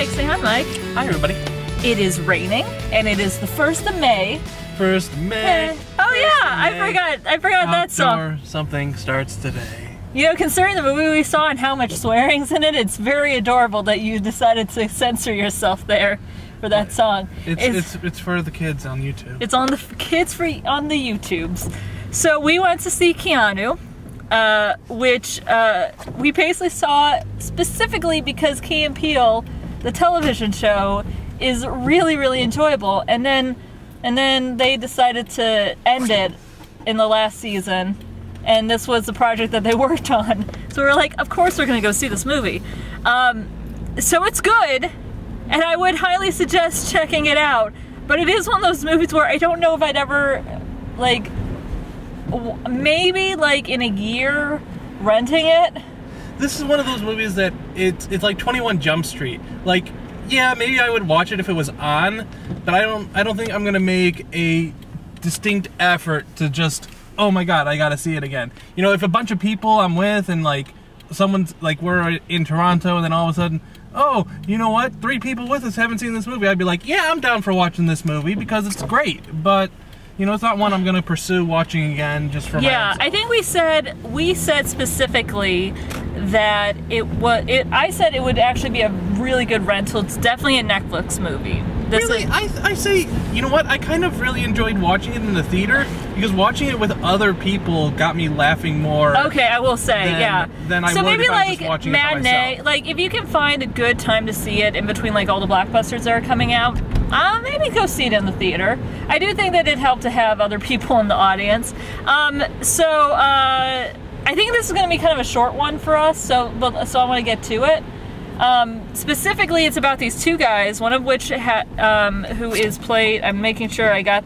Mike. Say hi, Mike. Hi, everybody. It is raining, and it is the 1st of May. 1st May. Oh yeah, I forgot that song. Something starts today. You know, considering the movie we saw and how much swearing's in it, it's very adorable that you decided to censor yourself there for that song. It's for the kids on YouTube. It's on the kids on the YouTubes. So we went to see Keanu, which we basically saw specifically because Key and Peele, the television show, is really, really enjoyable. And then they decided to end it in the last season, and this was the project that they worked on. So we're like, of course we're gonna go see this movie. So it's good, and I would highly suggest checking it out. But it is one of those movies where I don't know if I'd ever, like, maybe like in a year renting it. This is one of those movies that it's like 21 Jump Street. Like, yeah, maybe I would watch it if it was on, but I don't think I'm gonna make a distinct effort to just, oh my god, I gotta see it again. You know, if a bunch of people I'm with and like someone's like, we're in Toronto, and then all of a sudden, oh, you know what, 3 people with us haven't seen this movie, I'd be like, yeah, I'm down for watching this movie because it's great, but you know, it's not one I'm gonna pursue watching again just for my own self. I think we said specifically that I said it would actually be a really good rental. It's definitely a Netflix movie. Really? I say, you know what, I kind of really enjoyed watching it in the theater because watching it with other people got me laughing more. Okay, I will say, than I so would maybe if I was like just watching matinee, it by myself. like if you can find a good time to see it in between like all the blockbusters that are coming out, maybe go see it in the theater. I do think that it'd help to have other people in the audience. I think this is going to be kind of a short one for us, so I want to get to it. Specifically, it's about these 2 guys, one of which who is played, I'm making sure I got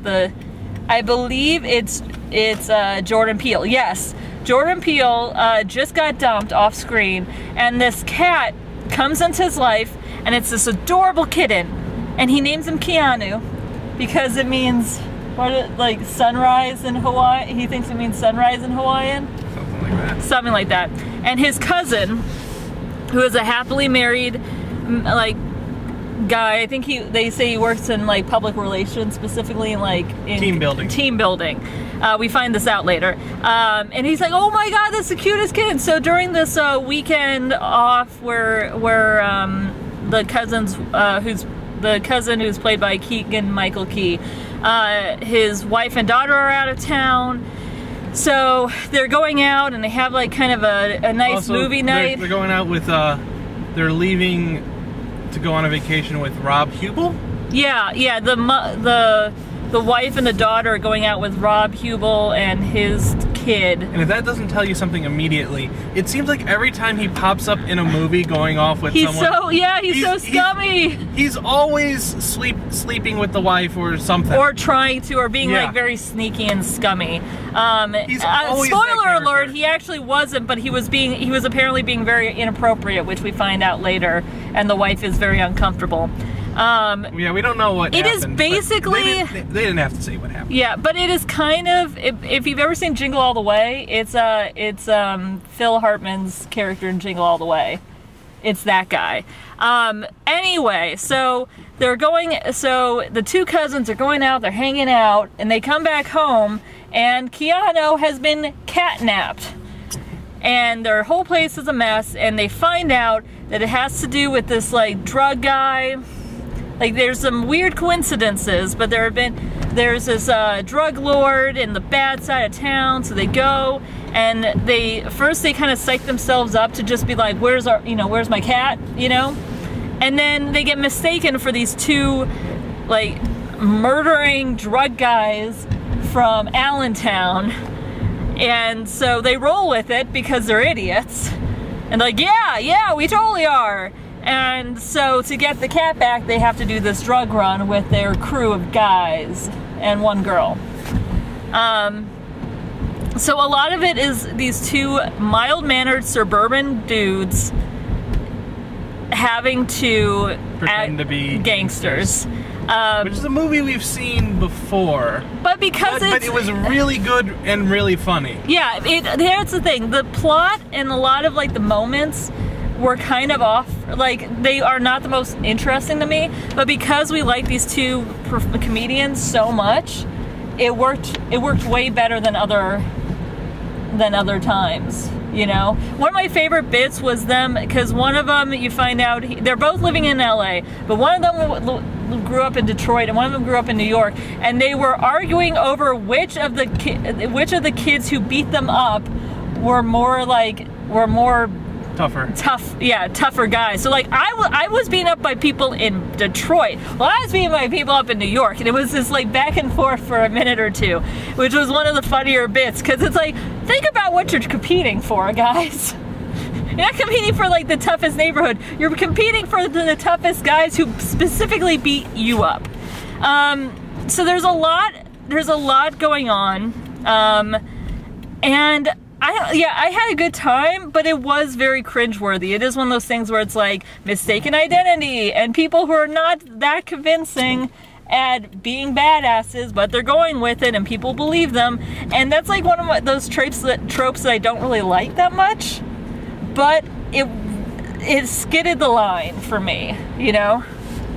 I believe it's Jordan Peele. Yes, Jordan Peele just got dumped off screen, and this cat comes into his life, and it's this adorable kitten, and he names him Keanu because it means, like sunrise in Hawaii? He thinks it means sunrise in Hawaiian? Something like that. And his cousin, who is a happily married, like, guy, I think they say he works in like public relations, specifically in team building. Team building. We find this out later. And he's like, oh my god, that's the cutest kid. So during this weekend off where the cousin who's played by Keegan-Michael Key, his wife and daughter are out of town. So they're going out and they have like kind of a nice movie night. They're going out with, they're leaving to go on a vacation with Rob Hubel? Yeah, the wife and the daughter are going out with Rob Hubel and his kid. And if that doesn't tell you something immediately, it seems like every time he pops up in a movie going off with someone... He's so scummy! He's always sleeping with the wife or something. Or trying to, or being like very sneaky and scummy. He's always spoiler alert, he actually wasn't, but he was apparently being very inappropriate, which we find out later, and the wife is very uncomfortable. Yeah, we don't know what happened. It is basically... They didn't have to say what happened. Yeah, but it is kind of... If you've ever seen Jingle All the Way, it's Phil Hartman's character in Jingle All the Way. It's that guy. Anyway, so the 2 cousins are going out, they're hanging out, and they come back home, and Keanu has been catnapped. And their whole place is a mess, and they find out that it has to do with this, like, drug guy. Like, there's some weird coincidences, but there's this drug lord in the bad side of town, so they go, and they kind of psych themselves up to just be like, where's my cat, you know? And then they get mistaken for these 2, like, murdering drug guys from Allentown, and so they roll with it because they're idiots, and like, yeah, we totally are. And so to get the cat back, they have to do this drug run with their crew of guys and 1 girl. So a lot of it is these 2 mild-mannered suburban dudes having to pretend to be gangsters. Which is a movie we've seen before. But because but it was really good and really funny. Yeah, here's the thing. The plot and a lot of like the moments were kind of off. Like, they are not the most interesting to me, but because we like these two comedians so much, it worked way better than other times, you know? One of my favorite bits was them, because one of them, you find out, they're both living in LA, but one of them grew up in Detroit and one of them grew up in New York, and they were arguing over which of the kids who beat them up were more tougher guys. So like I was beaten up by people in Detroit. Well, I was beaten by people up in New York, and it was just like back and forth for a minute or two, which was one of the funnier bits, because it's like, think about what you're competing for, guys. You're not competing for like the toughest neighborhood. You're competing for the toughest guys who specifically beat you up. So there's a lot going on, and I had a good time, but it was very cringeworthy. It is one of those things where it's like mistaken identity and people who are not that convincing at being badasses, but they're going with it and people believe them. And that's like one of those tropes that I don't really like that much, but it skidded the line for me, you know?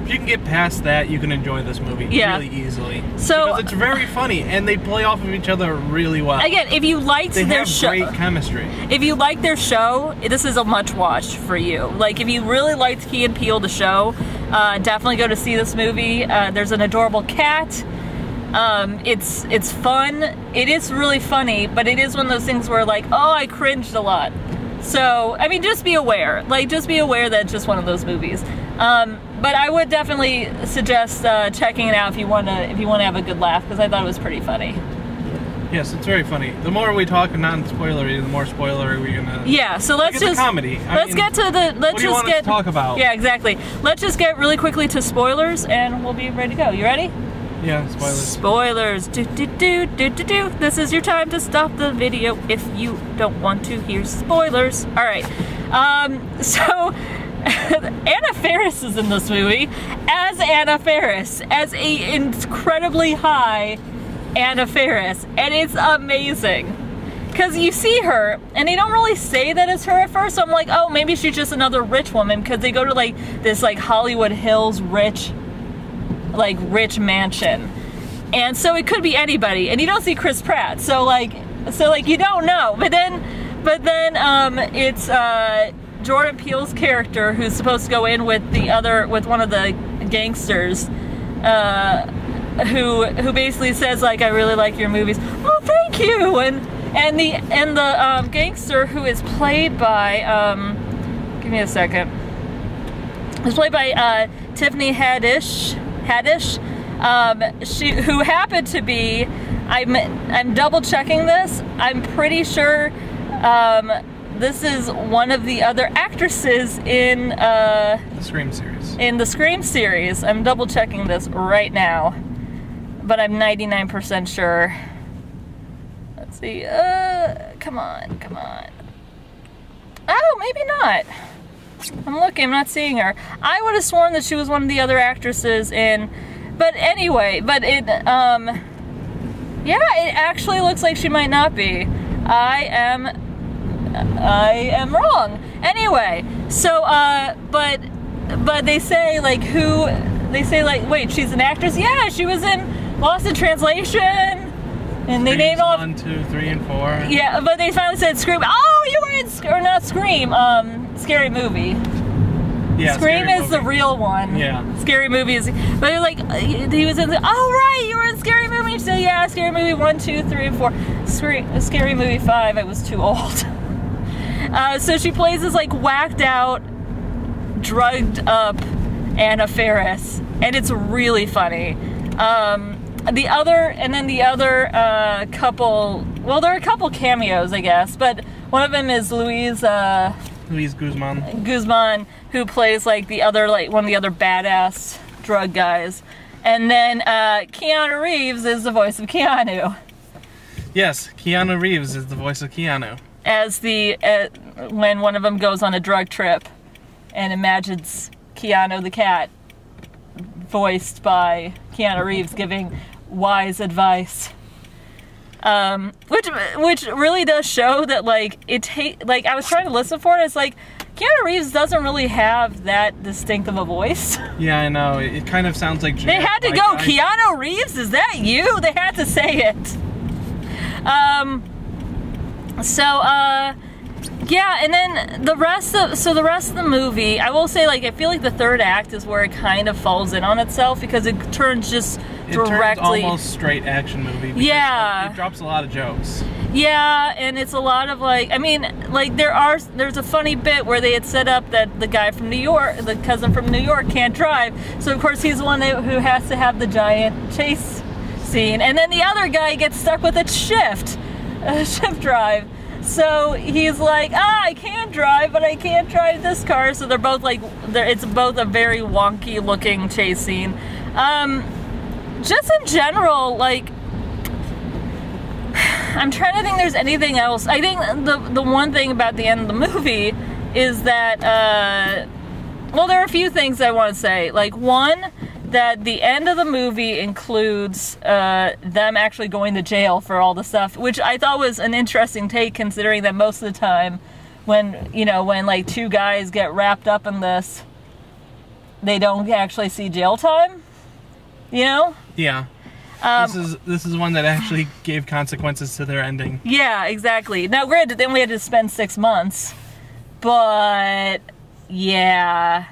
If you can get past that, you can enjoy this movie really easily. So, because it's very funny, and they play off of each other really well. Again, if you liked their show, they have great chemistry. If you like their show, this is a much watch for you. Like, if you really liked Key and Peele, the show, definitely go to see this movie. There's an adorable cat. It's fun. It is really funny, but it is one of those things where like, oh, I cringed a lot. So, I mean, just be aware. Like, just be aware that it's just one of those movies. But I would definitely suggest checking it out if you want to have a good laugh, because I thought it was pretty funny. Yes, it's very funny. The more we talk non-spoilery, the more spoilery we're gonna. Yeah, so let's just comedy. Let's get to the. What do you want us to talk about? Yeah, exactly. Let's just get really quickly to spoilers, and we'll be ready to go. You ready? Yeah, spoilers. Spoilers. Do. This is your time to stop the video if you don't want to hear spoilers. All right. So. Anna Faris is in this movie as Anna Faris, as a incredibly high Anna Faris, and it's amazing because you see her and they don't really say that it's her at first, so I'm like, oh, maybe she's just another rich woman, because they go to like this like Hollywood Hills rich mansion, and so it could be anybody, and you don't see Chris Pratt, so like you don't know, but then it's Jordan Peele's character, who's supposed to go in with one of the gangsters, who basically says like, I really like your movies. Oh, thank you. And the gangster, who is played by give me a second. It's played by Tiffany Haddish. Who happened to be, I'm double checking this. I'm pretty sure. This is one of the other actresses in the Scream series. In the Scream series. I'm double checking this right now, but I'm 99% sure. Let's see. Come on. Oh, maybe not. I'm looking. I'm not seeing her. I would have sworn that she was one of the other actresses in. But anyway, yeah, it actually looks like she might not be. I am wrong. Anyway, so but they say like wait, she's an actress? Yeah, she was in Lost in Translation, and they named all 1, 2, 3, and 4. Yeah, but they finally said Scream. Oh, you were in or not Scream? Scary Movie. Yeah, Scream is the real one. Yeah. Scary Movie is. But they're like, he was in. Oh right, you were in Scary Movie. So yeah, Scary Movie 1, 2, 3, and 4. Scary Movie 5. I was too old. So she plays this like whacked out, drugged up Anna Faris, and it's really funny. The other couple, well, there are a couple cameos, I guess, but one of them is Luis Guzman, who plays like one of the other badass drug guys, and then Keanu Reeves is the voice of Keanu. Yes, Keanu Reeves is the voice of Keanu. As when one of them goes on a drug trip and imagines Keanu the cat, voiced by Keanu Reeves, giving wise advice, which really does show that like I was trying to listen for it. It's like Keanu Reeves doesn't really have that distinct of a voice. Yeah, I know. It kind of sounds like they had to go, Keanu Reeves, is that you? They had to say it. Yeah, and then the rest of the movie, I will say, like, I feel like the third act is where it kind of falls in on itself because it turns just directly... It turns almost straight action movie. Yeah. It drops a lot of jokes. Yeah, and it's a lot of, like, I mean, like, there's a funny bit where they had set up that the guy from New York, the cousin from New York, can't drive. So, of course, he's the one who has to have the giant chase scene. And then the other guy gets stuck with a shift drive. So he's like, I can drive, but I can't drive this car. So they're both like, it's both a very wonky looking chase scene. Just in general, like, I'm trying to think there's anything else. I think the one thing about the end of the movie is that, well, there are a few things I want to say. Like, one, that the end of the movie includes them actually going to jail for all the stuff, which I thought was an interesting take, considering that most of the time when like two guys get wrapped up in this, they don't actually see jail time, you know? Yeah. This is one that actually gave consequences to their ending. Yeah, exactly. Now, granted, they only had to spend 6 months, but yeah.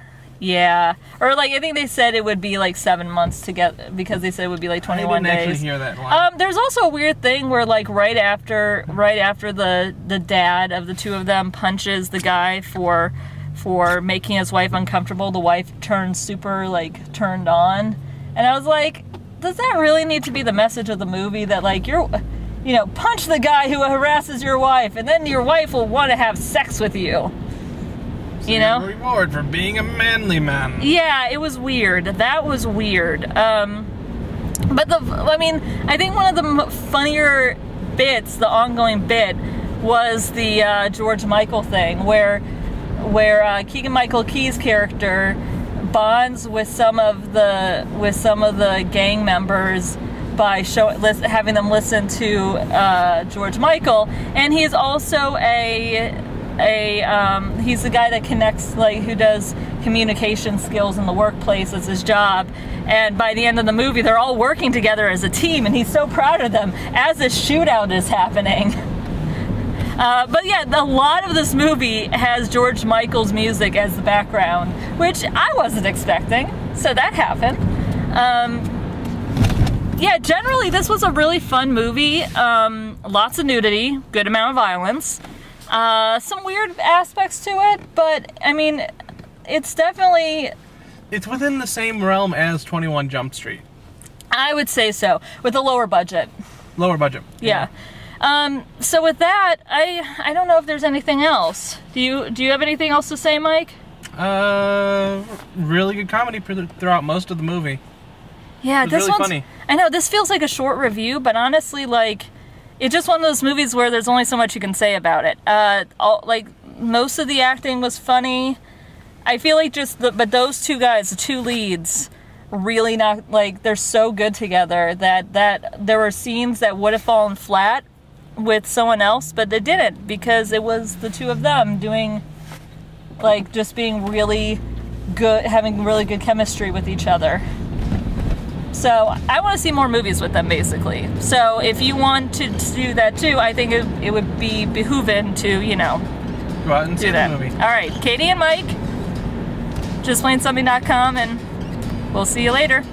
Or, like, I think they said it would be like 7 months to get, because they said it would be like 21 days. I didn't actually hear that line. There's also a weird thing where, like, right after the dad of the two of them punches the guy for making his wife uncomfortable, the wife turns super, like, turned on. And I was like, does that really need to be the message of the movie, that, like, punch the guy who harasses your wife, and then your wife will want to have sex with you? You know? Reward for being a manly man. Yeah, it was weird. That was weird. But I think one of the funnier bits, the ongoing bit, was the George Michael thing, where Keegan-Michael Key's character bonds with some of the gang members by having them listen to George Michael, and he's also he's the guy that connects, like, who does communication skills in the workplace as his job. And by the end of the movie, they're all working together as a team, and he's so proud of them as this shootout is happening. But yeah, a lot of this movie has George Michael's music as the background, which I wasn't expecting, so that happened. Yeah, generally this was a really fun movie. Lots of nudity, good amount of violence. Some weird aspects to it, but I mean, it's definitely... It's within the same realm as 21 Jump Street. I would say so, with a lower budget. Lower budget. Yeah. So with that, I don't know if there's anything else. Do you have anything else to say, Mike? Really good comedy throughout most of the movie. Yeah, this really funny. I know, this feels like a short review, but honestly, like, it's just one of those movies where there's only so much you can say about it. Like, most of the acting was funny. I feel like but those two guys, the two leads, really not, like, they're so good together that there were scenes that would have fallen flat with someone else, but they didn't, because it was the two of them doing, like, just being really good, having really good chemistry with each other. So I want to see more movies with them, basically. So if you want to do that too, I think it would be behooving to, go out and see the movie. All right, Katie and Mike, justplainsomething.com, and we'll see you later.